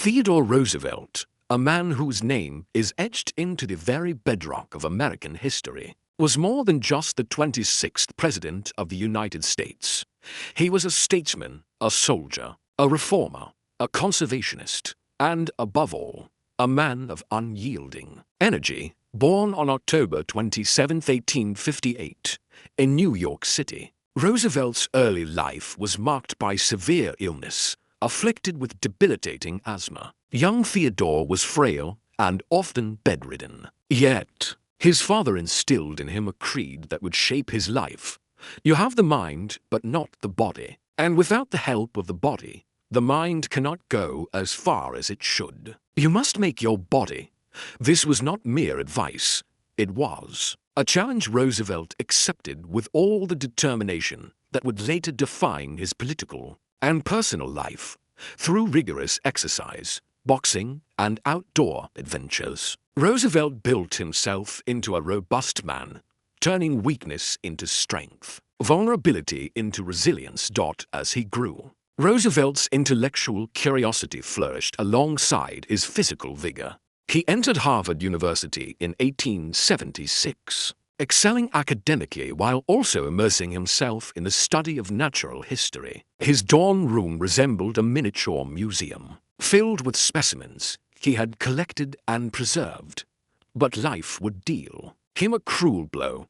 Theodore Roosevelt, a man whose name is etched into the very bedrock of American history, was more than just the 26th President of the United States. He was a statesman, a soldier, a reformer, a conservationist, and, above all, a man of unyielding energy. Born on October 27, 1858, in New York City, Roosevelt's early life was marked by severe illness, afflicted with debilitating asthma. Young Theodore was frail and often bedridden. Yet, his father instilled in him a creed that would shape his life. You have the mind, but not the body. And without the help of the body, the mind cannot go as far as it should. You must make your body. This was not mere advice. It was a challenge Roosevelt accepted with all the determination that would later define his political and personal life through rigorous exercise, boxing, and outdoor adventures. Roosevelt built himself into a robust man, turning weakness into strength, vulnerability into resilience. As he grew, Roosevelt's intellectual curiosity flourished alongside his physical vigor. He entered Harvard University in 1876, excelling academically while also immersing himself in the study of natural history. His dorm room resembled a miniature museum, filled with specimens he had collected and preserved. But life would deal him a cruel blow.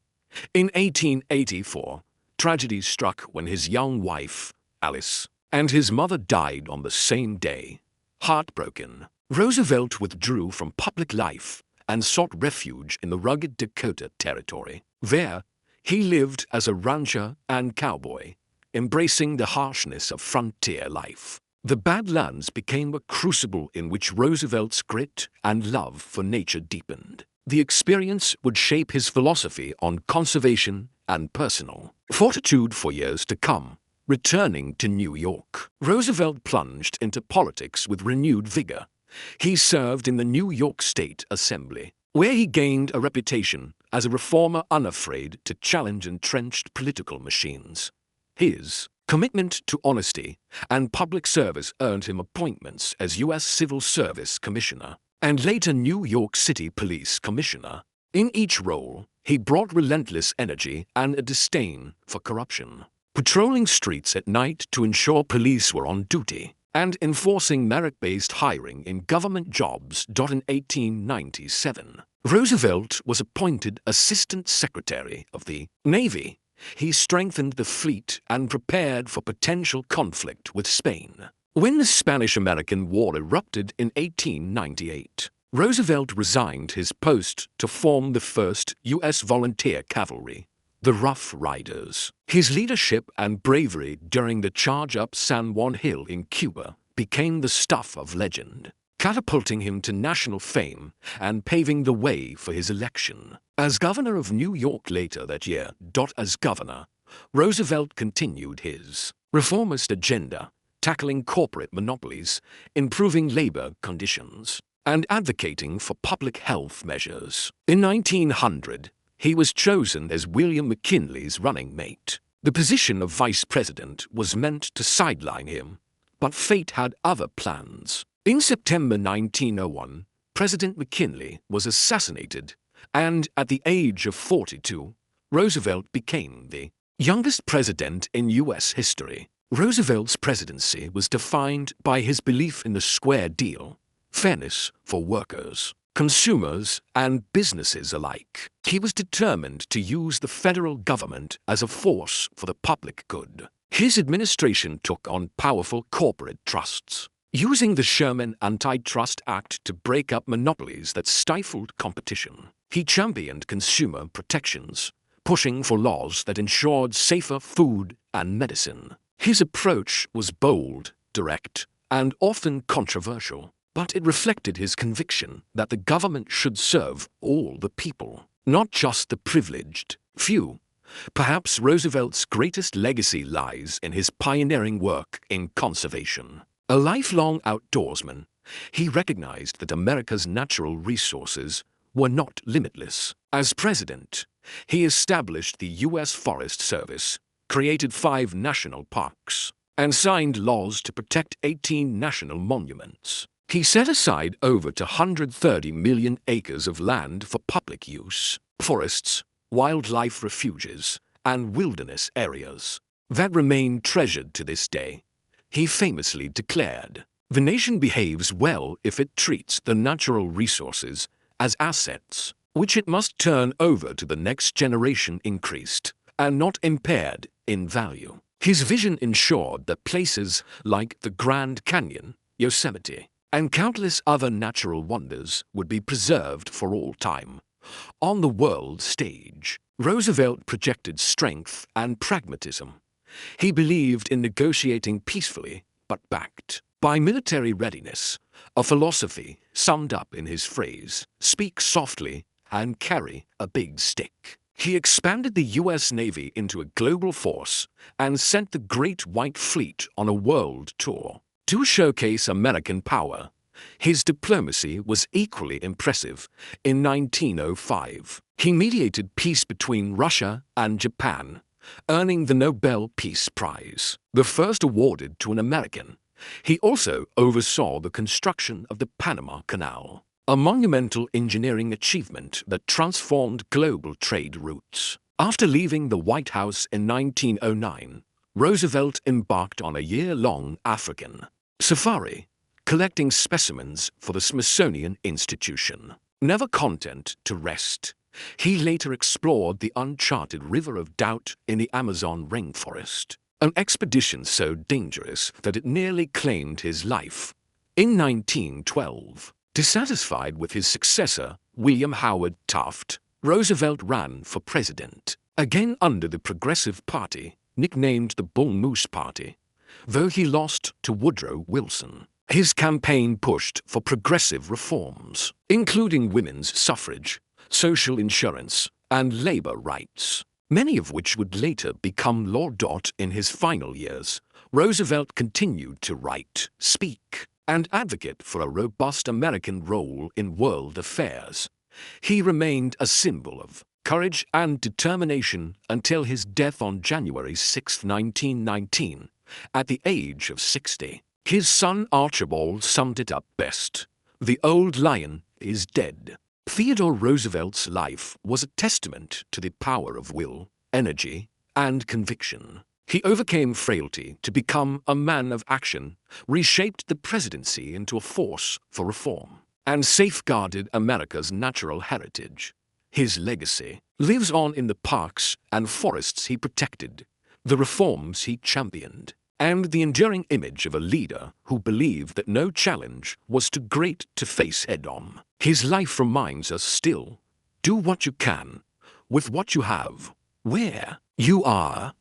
In 1884, tragedy struck when his young wife, Alice, and his mother died on the same day. Heartbroken, Roosevelt withdrew from public life and sought refuge in the rugged Dakota Territory. There, he lived as a rancher and cowboy, embracing the harshness of frontier life. The Badlands became a crucible in which Roosevelt's grit and love for nature deepened. The experience would shape his philosophy on conservation and personal fortitude for years to come. Returning to New York, Roosevelt plunged into politics with renewed vigor. He served in the New York State Assembly, where he gained a reputation as a reformer unafraid to challenge entrenched political machines. His commitment to honesty and public service earned him appointments as U.S. Civil Service Commissioner and later New York City Police Commissioner. In each role, he brought relentless energy and a disdain for corruption, patrolling streets at night to ensure police were on duty, and enforcing merit-based hiring in government jobs. In 1897, Roosevelt was appointed Assistant Secretary of the Navy. He strengthened the fleet and prepared for potential conflict with Spain. When the Spanish-American War erupted in 1898, Roosevelt resigned his post to form the 1st U.S. Volunteer Cavalry, the Rough Riders. His leadership and bravery during the charge up San Juan Hill in Cuba became the stuff of legend, catapulting him to national fame and paving the way for his election as governor of New York later that year. As governor, Roosevelt continued his reformist agenda, tackling corporate monopolies, improving labor conditions, and advocating for public health measures. In 1900, he was chosen as William McKinley's running mate. The position of vice president was meant to sideline him, but fate had other plans. In September 1901, President McKinley was assassinated, and at the age of 42, Roosevelt became the youngest president in U.S. history. Roosevelt's presidency was defined by his belief in the square deal, fairness for workers, consumers, and businesses alike. He was determined to use the federal government as a force for the public good. His administration took on powerful corporate trusts, using the Sherman Antitrust Act to break up monopolies that stifled competition. He championed consumer protections, pushing for laws that ensured safer food and medicine. His approach was bold, direct, and often controversial, but it reflected his conviction that the government should serve all the people, not just the privileged few. Perhaps Roosevelt's greatest legacy lies in his pioneering work in conservation. A lifelong outdoorsman, he recognized that America's natural resources were not limitless. As president, he established the U.S. Forest Service, created 5 national parks, and signed laws to protect 18 national monuments. He set aside over 230 million acres of land for public use, forests, wildlife refuges, and wilderness areas that remain treasured to this day. He famously declared, "The nation behaves well if it treats the natural resources as assets, which it must turn over to the next generation increased, and not impaired, in value." His vision ensured that places like the Grand Canyon, Yosemite, and countless other natural wonders would be preserved for all time. On the world stage, Roosevelt projected strength and pragmatism. He believed in negotiating peacefully, but backed by military readiness, a philosophy summed up in his phrase, "Speak softly and carry a big stick." He expanded the U.S. Navy into a global force and sent the Great White Fleet on a world tour. To showcase American power, his diplomacy was equally impressive. In 1905, he mediated peace between Russia and Japan, earning the Nobel Peace Prize, the first awarded to an American. He also oversaw the construction of the Panama Canal, a monumental engineering achievement that transformed global trade routes. After leaving the White House in 1909, Roosevelt embarked on a year-long African safari, collecting specimens for the Smithsonian Institution. Never content to rest, he later explored the uncharted River of Doubt in the Amazon rainforest, an expedition so dangerous that it nearly claimed his life. In 1912, dissatisfied with his successor, William Howard Taft, Roosevelt ran for president, again under the Progressive Party, nicknamed the Bull Moose Party, though he lost to Woodrow Wilson. His campaign pushed for progressive reforms, including women's suffrage, social insurance, and labor rights, many of which would later become law. In his final years, Roosevelt continued to write, speak, and advocate for a robust American role in world affairs. He remained a symbol of courage and determination until his death on January 6, 1919, at the age of 60. His son Archibald summed it up best: "The old lion is dead." Theodore Roosevelt's life was a testament to the power of will, energy, and conviction. He overcame frailty to become a man of action, reshaped the presidency into a force for reform, and safeguarded America's natural heritage. His legacy lives on in the parks and forests he protected, the reforms he championed, and the enduring image of a leader who believed that no challenge was too great to face head-on. His life reminds us still, do what you can, with what you have, where you are.